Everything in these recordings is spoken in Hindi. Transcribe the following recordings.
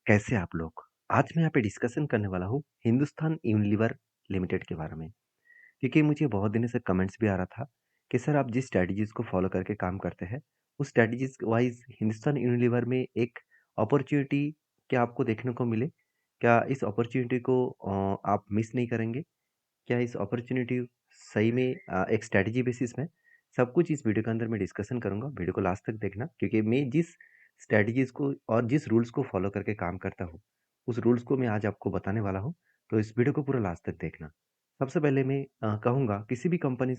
कैसे आप लोग? आज मैं यहाँ पे डिस्कशन करने वाला हूँ हिंदुस्तान यूनिलीवर लिमिटेड के बारे में। क्योंकि मुझे बहुत दिनों से कमेंट्स भी आ रहा था कि सर आप जिस स्ट्रैटेजीज़ को फ़ॉलो करके काम करते हैं, उस स्ट्रैटेजीज़ वाइज़ हिंदुस्तान यूनिलीवर में एक अपॉर्च्युनिटी क्या आपको देखने को मिले? क्या इस अपॉर्च्युनिटी को आप मिस नहीं करेंगे? क्या इस अपॉर्च्युनिटी सही में एक स्ट्रैटेजी बेसिस में? सब कुछ इस वीडियो के अंदर मैं डिस्कशन करूँगा। वीडियो को लास्ट तक देखना क्योंकि मैं जिस स्ट्रैटेजीज़ को और जिस रूल्स को फ़ॉलो करके काम करता हूँ, उस रूल्स को मैं आज आपको बताने वाला हूँ। तो इस वीडियो को पूरा लास्ट तक देखना। सबसे पहले मैं कहूँगा किसी भी कंपनी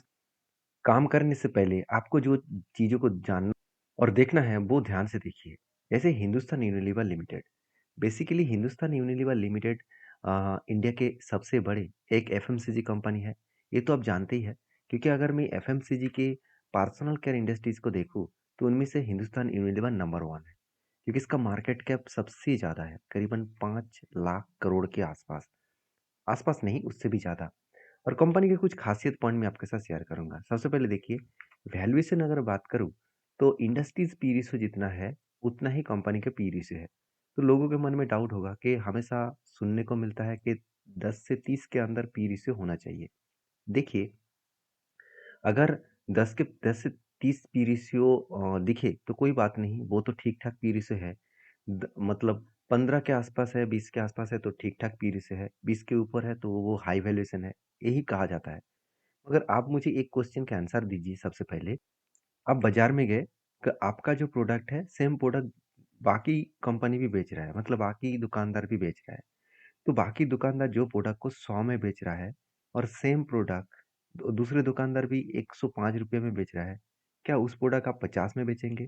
काम करने से पहले आपको जो चीज़ों को जानना और देखना है वो ध्यान से देखिए। जैसे Hindustan Unilever limited, basically Hindustan Unilever limited India के सबसे बड़े एक एफएमसीजी कंपनी है। ये तो आप जानते ही हैं क्योंकि अगर मैं एफएमसीजी के पर्सनल केयर इंडस्ट्रीज़ को देखूँ तो उनमें से हिंदुस्तान यूनिलीवर नंबर 1 है। क्योंकि इसका मार्केट कैप सबसे ज़्यादा है, करीबन 5 लाख करोड़ के आसपास। आसपास नहीं, उससे भी ज़्यादा। और कंपनी के कुछ खासियत पॉइंट मैं आपके साथ शेयर करूँगा। सबसे पहले देखिए, वैल्यूएशन अगर बात करूँ, तो इंडस्ट्रीज़ पी रेशियो जितना है, उतना ही कंपनी का पी रेशियो है। तो लोगों के मन में डाउट होगा कि हमेशा सुनने को मिलता है कि 10 से 30 के अंदर पी रेशियो होना चाहिए। देखिए, अगर 10 से 30 पी रेशियो दिखे तो कोई बात नहीं, वो तो ठीक-ठाक पी रेशियो है। मतलब 15 के आसपास है, 20 के आसपास है तो ठीक-ठाक पी रेशियो है, 20 के ऊपर है तो वो हाई वैल्यूएशन है, यही कहा जाता है। मगर आप मुझे एक क्वेश्चन का आंसर दीजिए सबसे पहले, आप बाज़ार में गए क आपका जो प्रोडक्ट है, सेम प्रोडक्ट बाकी कंपनी भी बेच रहा है, मतलब बाकी दुकानदार भी बेच रहा है। तो बाकी दुकानदार जो प्रोडक्ट को 100 में बेच रहा है और सेम प्रोडक्ट दूसरे दुकानदार भी ₹105 में बेच रहा है, क्या उस प्रोडक्ट आप 50 में बेचेंगे?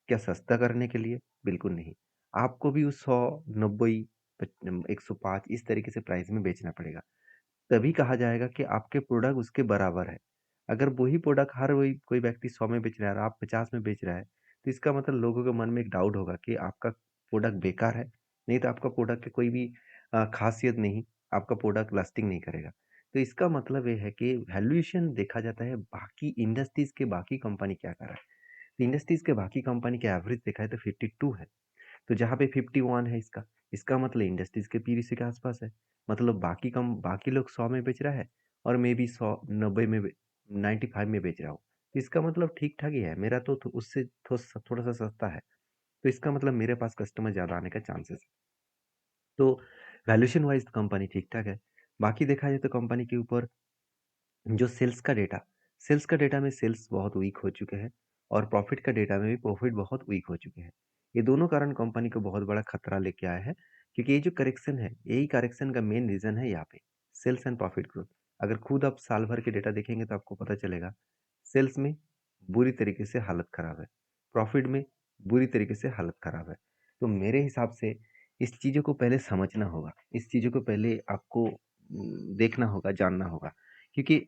क्या सस्ता करने के लिए? बिल्कुल नहीं। आपको भी उस 100, 90, 105 इस तरीके से प्राइस में बेचना पड़ेगा। तभी कहा जाएगा कि आपके प्रोडक्ट उसके बराबर है। अगर वही प्रोडक्ट हर वही कोई व्यक्ति 100 में बेच रहा है और आप 50 में बेच रहा है, तो इसका मतलब लोगों के मन में एक डाउट होगा कि आपका प्रोडक्ट बेकार है, नहीं तो आपका प्रोडक्ट की कोई भी ख़ासियत नहीं, आपका प्रोडक्ट लास्टिंग नहीं करेगा। तो इसका मतलब ये है कि वैल्यूएशन देखा जाता है बाकी इंडस्ट्रीज़ के बाकी कंपनी क्या कर रहा है। तो इंडस्ट्रीज़ के बाकी कंपनी का एवरेज देखा है तो 52 है। तो जहाँ पे 51 है इसका मतलब इंडस्ट्रीज़ के पीवीसी के आसपास है। मतलब बाकी लोग 100 में बेच रहा है और मैं भी 100 90 में 95 में बेच रहा हूँ। तो इसका मतलब ठीक-ठाक ही है। मेरा तो उससे थोड़ा-सा सस्ता है। तो इसका मतलब मेरे पास कस्टमर ज़्यादा आने का चांसेस है। तो वैल्यूएशन वाइज़ कंपनी ठीक-ठाक है। बाकी देखा जाए तो कंपनी के ऊपर जो सेल्स का डेटा में सेल्स बहुत वीक हो चुके हैं और प्रॉफिट का डेटा में भी प्रॉफिट बहुत वीक हो चुके हैं। ये दोनों कारण कंपनी को बहुत बड़ा खतरा लेके आया है क्योंकि ये जो करेक्शन है, यही करेक्शन का मेन रीज़न है यहाँ पे, सेल्स एंड प्रॉफिट ग्रोथ। अगर खुद आप साल भर के डेटा देखेंगे तो आपको पता चलेगा, सेल्स में बुरी तरीके से हालत खराब है, प्रॉफिट में बुरी तरीके से हालत खराब है। तो मेरे हिसाब से इस चीज़ों को पहले समझना होगा, इस चीज़ों को पहले आपको देखना होगा, जानना होगा। क्योंकि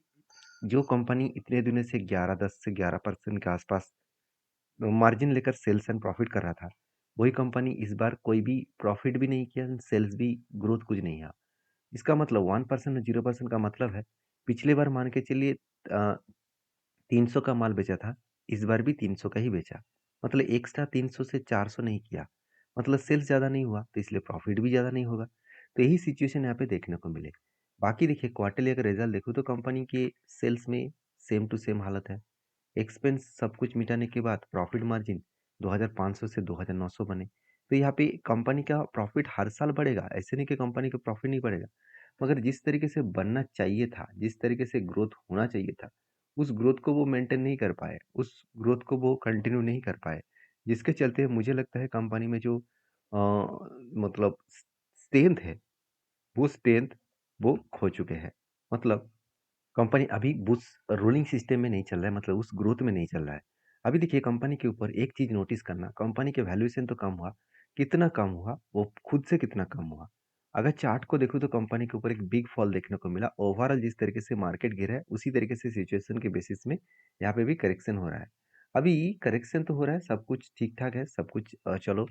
जो कंपनी इतने दिनों से 11 10 से 11% के आसपास मार्जिन लेकर सेल्स एंड प्रॉफिट कर रहा था, वही कंपनी इस बार कोई भी प्रॉफिट भी नहीं किया, सेल्स भी ग्रोथ कुछ नहीं है। इसका मतलब 1% और 0% का मतलब है, पिछली बार मान के चलिए 300 का माल बेचा था, इस बार भी 300 का ही बेचा। मतलब एक्स्ट्रा 300 से 400 नहीं किया। मतलब सेल्स ज़्यादा नहीं हुआ, तो इसलिए प्रॉफिट भी ज़्यादा नहीं होगा। तो यही सिचुएशन यहाँ पे देखने को मिलेगा। बाकी देखिए क्वार्टरली अगर रिज़ल्ट देखूँ तो कंपनी के सेल्स में सेम टू सेम हालत है। एक्सपेंस सब कुछ मिटाने के बाद प्रॉफिट मार्जिन 2500 से 2900 बने। तो यहाँ पे कंपनी का प्रॉफिट हर साल बढ़ेगा, ऐसे नहीं कि कंपनी का प्रॉफिट नहीं बढ़ेगा। मगर जिस तरीके से बनना चाहिए था, जिस तरीके से ग्रोथ होना चाहिए था, उस ग्रोथ को वो मेंटेन नहीं कर पाए, उस ग्रोथ को वो कंटिन्यू नहीं कर पाए। जिसके चलते मुझे लगता है कंपनी में जो मतलब स्ट्रेंथ है, वो स्ट्रेंथ वो खो चुके हैं। मतलब कंपनी अभी उस रूलिंग सिस्टम में नहीं चल रहा है, मतलब उस ग्रोथ में नहीं चल रहा है। अभी देखिए कंपनी के ऊपर एक चीज़ नोटिस करना, कंपनी के वैल्यूएशन तो कम हुआ, कितना कम हुआ, वो खुद से कितना कम हुआ। अगर चार्ट को देखूँ तो कंपनी के ऊपर एक बिग फॉल देखने को मिला। ओवरऑल जिस तरीके से मार्केट गिरा है, उसी तरीके से सिचुएशन के बेसिस में यहाँ पे भी करेक्शन हो रहा है। अभी करेक्शन तो हो रहा है, सब कुछ ठीक-ठाक है, सब कुछ चलो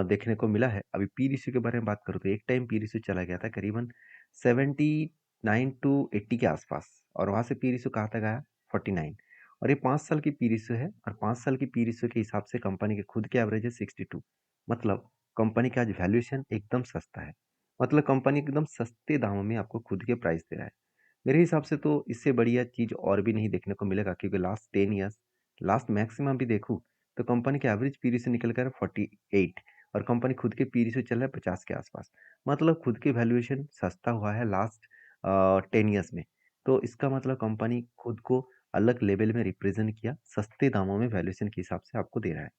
देखने को मिला है। अभी पी रेशियो के बारे में बात करूँ तो एक टाइम पी रेशियो चला गया था करीबन 79 टू 80 के आसपास और वहाँ से पी रेशियो कहाँ तक आया 49 और ये 5 साल की पी रेशियो है और 5 साल की पी रेशियो के हिसाब से कंपनी के खुद के एवरेज है 62 मतलब कंपनी का आज वैल्यूएशन एकदम सस्ता है। मतलब कंपनी एकदम सस्ते दामों में आपको खुद के प्राइस दे रहा है। मेरे हिसाब से तो इससे बढ़िया चीज़ और भी नहीं देखने को मिलेगा, क्योंकि लास्ट 10 इयर्स, लास्ट मैक्सिमम भी देखूँ तो कंपनी के एवरेज पीरी से निकल कर 48, और कंपनी खुद के पीरी से चल रहा है 50 के आसपास। मतलब खुद की वैल्यूएशन सस्ता हुआ है लास्ट 10 इयर्स में। तो इसका मतलब कंपनी खुद को अलग लेवल में रिप्रेजेंट किया, सस्ते दामों में वैल्यूएशन के हिसाब से आपको दे रहा है।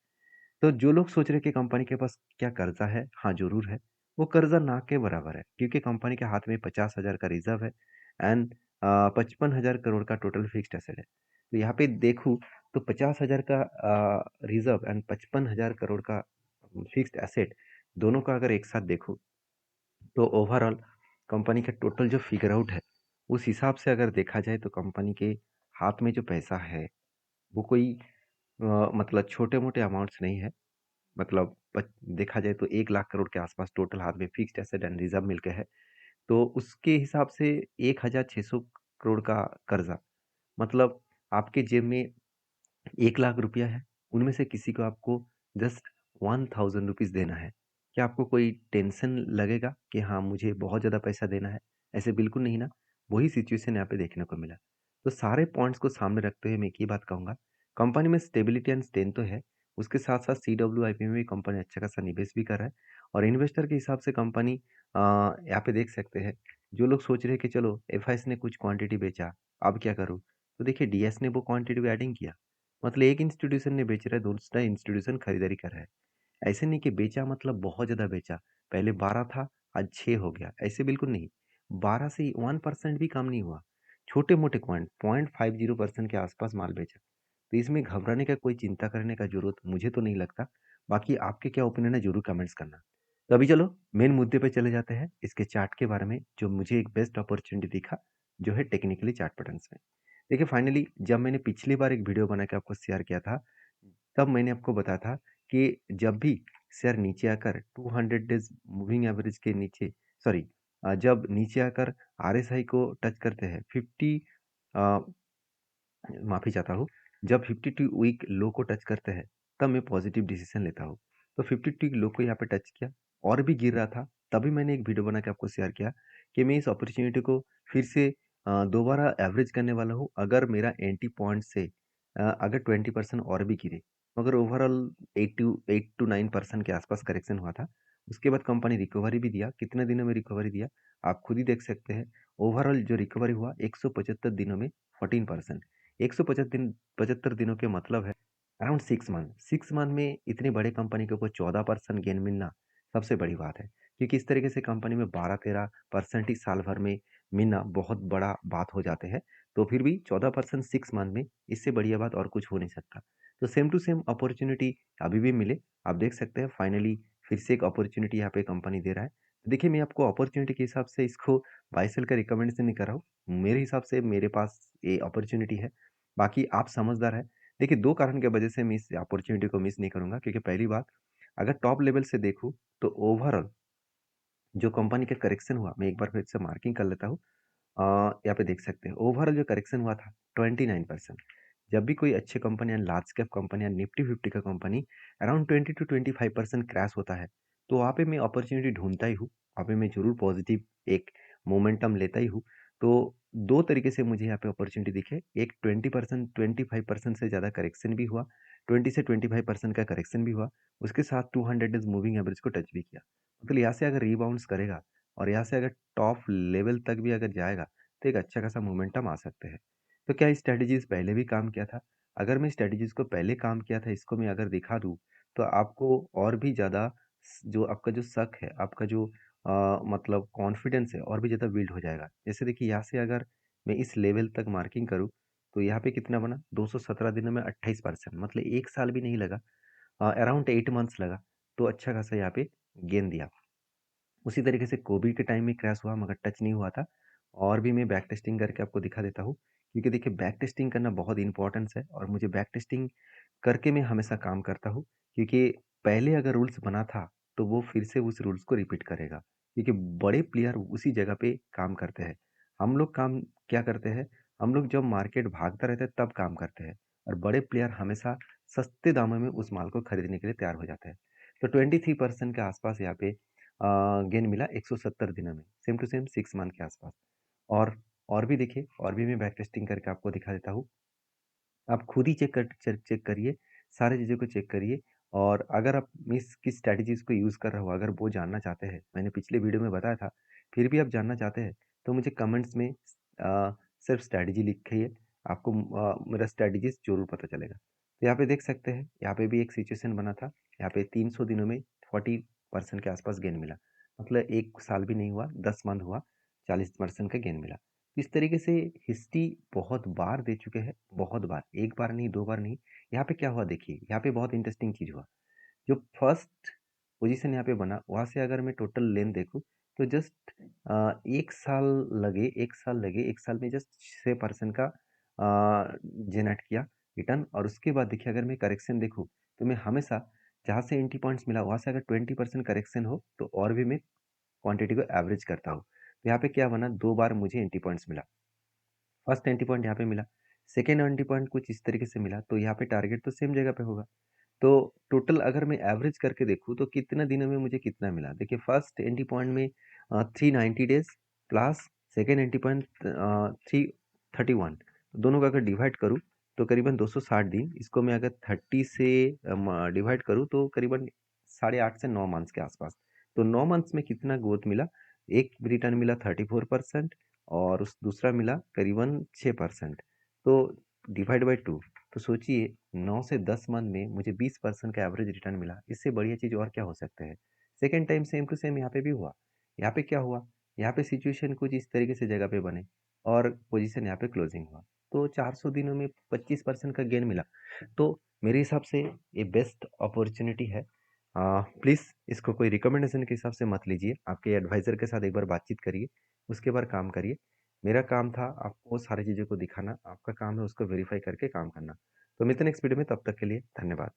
तो जो लोग सोच रहे हैं कि कंपनी के पास क्या कर्जा है, हाँ ज़रूर है। वो कर्जा ना के बराबर है, क्योंकि कंपनी के हाथ में 50,000 का रिजर्व है एंड 55,000 करोड़ का टोटल फिक्स्ड एसेट है। तो यहाँ पे देखूँ तो 50,000 का रिजर्व एंड 55,000 करोड़ का फिक्स्ड एसेट, दोनों का अगर एक साथ देखूँ तो ओवरऑल कंपनी का टोटल जो फिगर आउट है, उस हिसाब से अगर देखा जाए तो कंपनी के हाथ में जो पैसा है वो कोई मतलब छोटे-मोटे अमाउंट्स नहीं है। मतलब देखा जाए तो 1 लाख करोड़ के आसपास टोटल हाथ में फिक्स्ड एसेट एंड रिजर्व मिलके है। तो उसके हिसाब से 1,600 करोड़ का कर्जा, मतलब आपके जेब में 1 लाख रुपया है, उनमें से किसी को आपको जस्ट 1000 रुपीज़ देना है। क्या आपको कोई टेंशन लगेगा कि हाँ, मुझे बहुत ज़्यादा पैसा देना है? ऐसे बिल्कुल नहीं ना। वही सिचुएशन यहाँ पे देखने को मिला। तो सारे पॉइंट्स को सामने रखते हुए मैं एक ही बात कहूँगा, कंपनी में स्टेबिलिटी एंड स्ट्रेंथ तो है, उसके साथ-साथ सीडब्ल्यूआईपी में भी कंपनी अच्छा खासा निवेश भी कर रहा है, और इन्वेस्टर के हिसाब से कंपनी यहाँ पे देख सकते हैं, जो लोग सोच रहे हैं कि चलो एफआईएस ने कुछ क्वांटिटी बेचा, अब क्या करूँ? तो देखिए डीएस ने वो क्वांटिटी एडिंग किया। मतलब एक इंस्टीट्यूशन ने बेच रहा है, दूसरा इंस्टीट्यूशन खरीदारी कर रहा है। ऐसे नहीं कि बेचा मतलब बहुत ज़्यादा बेचा। पहले 12 था, आज 6 हो गया, ऐसे बिल्कुल नहीं। 12 से 1% भी कम नहीं हुआ। छोटे-मोटे क्वांट 0.50% के आसपास माल बेचा। तो इसमें घबराने का, कोई चिंता करने का ज़रूरत मुझे तो नहीं लगता। बाकी आपके क्या ओपिनियन है, ज़रूर कमेंट्स करना। तो अभी चलो मेन मुद्दे पे चले जाते हैं, इसके चार्ट के बारे में, जो मुझे एक बेस्ट अपॉर्च्युनिटी दिखा, जो है टेक्निकली चार्ट पैटर्न्स में। देखिए फाइनली जब मैंने पिछली बार एक वीडियो बना के आपको शेयर किया था, तब मैंने आपको बताया था कि जब भी शेयर नीचे आकर 200 डेज़ मूविंग एवरेज के नीचे, सॉरी, जब नीचे आकर आरएसआई को टच करते हैं 50, अ, माफ़ी चाहता हूँ, जब 52 वीक लो को टच करते हैं, तब मैं पॉजिटिव डिसीजन लेता हूँ। तो 52 लो को यहाँ पे टच किया और भी गिर रहा था, तभी मैंने एक वीडियो बना के आपको शेयर किया कि मैं इस अपॉर्चुनिटी को फिर से दोबारा एवरेज करने वाला हूँ, अगर मेरा एंट्री पॉइंट से अगर 20% और भी गिरे। मगर ओवरऑल 8 टू 9% के आसपास करेक्शन हुआ था। उसके बाद कंपनी रिकवरी भी दिया, कितने दिनों में रिकवरी दिया, आप खुद ही देख सकते हैं। ओवरऑल जो रिकवरी हुआ 175 दिनों में 14%। 175 दिनों के मतलब है अराउंड 6 मंथ। 6 मंथ में इतनी बड़ी कंपनी के ऊपर 14% गेन मिलना सबसे बड़ी बात है। क्योंकि इस तरीके से कंपनी में 12-13% ही साल भर में मिलना बहुत बड़ा बात हो जाते हैं। तो फिर भी 14% 6 मंथ में, इससे बढ़िया बात और कुछ हो नहीं सकता। तो सेम टू सेम अपॉर्च्युनिटी अभी भी मिले, आप देख सकते हैं फाइनली फिर से एक अपॉर्च्युनिटी यहाँ पे कंपनी दे रहा है। देखिए मैं आपको अपॉर्च्युनिटी के हिसाब से इसको बाय सेल का रिकमेंडेशन नहीं कर रहा हूँ। मेरे हिसाब से मेरे पास ये अपॉर्च्युनिटी है। बाकी आप समझदार हैं। देखिए 2 कारण की वजह से मैं इस अपॉर्च्युनिटी को मिस नहीं करूँगा, क्योंकि पहली बात, अगर टॉप लेवल से देखूँ तो ओवरऑल जो कंपनी का करेक्शन हुआ, मैं एक बार फिर से मार्किंग कर लेता हूँ। यहाँ पे देख सकते हैं ओवरऑल जो करेक्शन हुआ था 29%। जब भी कोई अच्छी कंपनी या लार्ज कैप कंपनी या निफ्टी 50 का कंपनी अराउंड 20 टू 25% क्रैश होता है, तो वहाँ पे मैं अपॉर्चुनिटी ढूंढता ही हूँ। वहाँ पे मैं जरूर पॉजिटिव एक मोमेंटम लेता ही हूँ। तो दो तरीके से मुझे यहाँ पे अपॉर्चुनिटी दिखे, एक 20% 25% से ज़्यादा करेक्शन भी हुआ, 20 से 25% का करेक्शन भी हुआ, उसके साथ 200 डेज मूविंग एवरेज को टच भी किया। मतलब यहाँ से अगर रीबाउंड्स करेगा और यहाँ से अगर टॉप लेवल तक भी अगर जाएगा, तो एक अच्छा खासा मोमेंटम आ सकते हैं। तो क्या स्ट्रैटेजीज़ पहले भी काम किया था? अगर मैं स्ट्रैटेजीज़ को पहले काम किया था, इसको मैं अगर दिखा दूँ, तो आपको और भी ज़्यादा जो आपका जो शक है, आपका जो मतलब कॉन्फिडेंस है, और भी ज़्यादा बिल्ड हो जाएगा। जैसे देखिए यहाँ से अगर मैं इस लेवल तक मार्किंग करूँ, तो यहाँ पे कितना बना? 217 दिनों में 28%, मतलब 1 साल भी नहीं लगा, अराउंड 8 मंथ्स लगा। तो अच्छा खासा यहाँ पे गेन दिया। उसी तरीके से कोविड के टाइम में क्रैश हुआ, मगर टच नहीं हुआ था। और भी मैं बैक टेस्टिंग करके आपको दिखा देता हूँ, क्योंकि देखिए बैक टेस्टिंग करना बहुत इंपॉर्टेंस है, और मुझे बैक टेस्टिंग करके मैं हमेशा काम करता हूँ, क्योंकि पहले अगर रूल्स बना था तो वो फिर से उस रूल्स को रिपीट करेगा, क्योंकि बड़े प्लेयर उसी जगह पे काम करते हैं। हम लोग काम क्या करते हैं, हम लोग जब मार्केट भागता रहता है तब काम करते हैं, और बड़े प्लेयर हमेशा सस्ते दामों में उस माल को खरीदने के लिए तैयार हो जाते हैं। तो 23% के आसपास यहाँ पे गेन मिला 170 दिनों में, सेम टू सेम 6 मंथ के आसपास। और और भी देखिए, और भी मैं बैक टेस्टिंग करके आपको दिखा देता हूँ। आप खुद ही चेक करिए, सारी चीज़ों को चेक करिए। और अगर आप मिस किस स्ट्रैटेजीज़ को यूज़ कर रहे हो, अगर वो जानना चाहते हैं, मैंने पिछले वीडियो में बताया था, फिर भी आप जानना चाहते हैं, तो मुझे कमेंट्स में सिर्फ स्ट्रैटेजी लिखिए, आपको मेरा स्ट्रैटेजीज़ ज़रूर पता चलेगा। तो यहाँ पे देख सकते हैं, यहाँ पे भी एक सिचुएशन बना था, यहाँ पे 300 दिनों में 40% के आसपास गेन मिला। मतलब 1 साल भी नहीं हुआ, 10 मंथ हुआ, 40% का गेन मिला। इस तरीके से हिस्ट्री बहुत बार दे चुके हैं, बहुत बार, एक बार नहीं, 2 बार नहीं। यहाँ पे क्या हुआ देखिए, यहाँ पे बहुत इंटरेस्टिंग चीज़ हुआ। जो फर्स्ट पोजीशन यहाँ पे बना, वहाँ से अगर मैं टोटल लेंथ देखूँ, तो जस्ट 1 साल लगे, 1 साल में जस्ट 6% का जेनरेट किया रिटर्न। और उसके बाद देखिए, अगर मैं करेक्शन देखूँ, तो मैं हमेशा जहाँ से एंट्री पॉइंट्स मिला, वहाँ से अगर 20% करेक्शन हो, तो और भी मैं क्वांटिटी को एवरेज करता हूँ। तो यहाँ पे क्या बना, 2 बार मुझे एंट्री पॉइंट्स मिला। फर्स्ट एंट्री पॉइंट यहाँ पे मिला, सेकेंड एंट्री पॉइंट कुछ इस तरीके से मिला, तो यहाँ पे टारगेट तो सेम जगह पे होगा। तो टोटल अगर मैं एवरेज करके देखूँ, तो कितना दिनों में मुझे कितना मिला। देखिए, फर्स्ट एंट्री पॉइंट में 390 days plus second entry point 331, दोनों का अगर डिवाइड करूँ, तो करीबन 260 दिन। इसको मैं अगर 30 से डिवाइड करूँ, तो करीबन 8.5 से 9 मंथ्स के आसपास। तो 9 मंथ्स में कितना ग्रोथ मिला, एक रिटर्न मिला 34% और उस दूसरा मिला करीबन 6%। तो डिवाइड बाई 2, तो सोचिए 9 से 10 मंथ में मुझे 20% का एवरेज रिटर्न मिला। इससे बढ़िया चीज़ और क्या हो सकता है। Second time same to same यहाँ पे भी हुआ। यहाँ पे क्या हुआ, यहाँ पे सिचुएशन कुछ इस तरीके से जगह पे बने और पोजीशन यहाँ पे क्लोजिंग हुआ। तो 400 दिनों में 25% का गेन मिला। तो मेरे हिसाब से ये बेस्ट अपॉर्चुनिटी है। प्लीज़ इसको कोई रिकमेंडेशन के हिसाब से मत लीजिए, आपके एडवाइज़र के साथ एक बार बातचीत करिए, उसके बाद काम करिए। मेरा काम था आपको सारी चीज़ों को दिखाना, आपका काम है उसको वेरीफाई करके काम करना। तो मिलते हैं नेक्स्ट वीडियो में, तब तक के लिए धन्यवाद।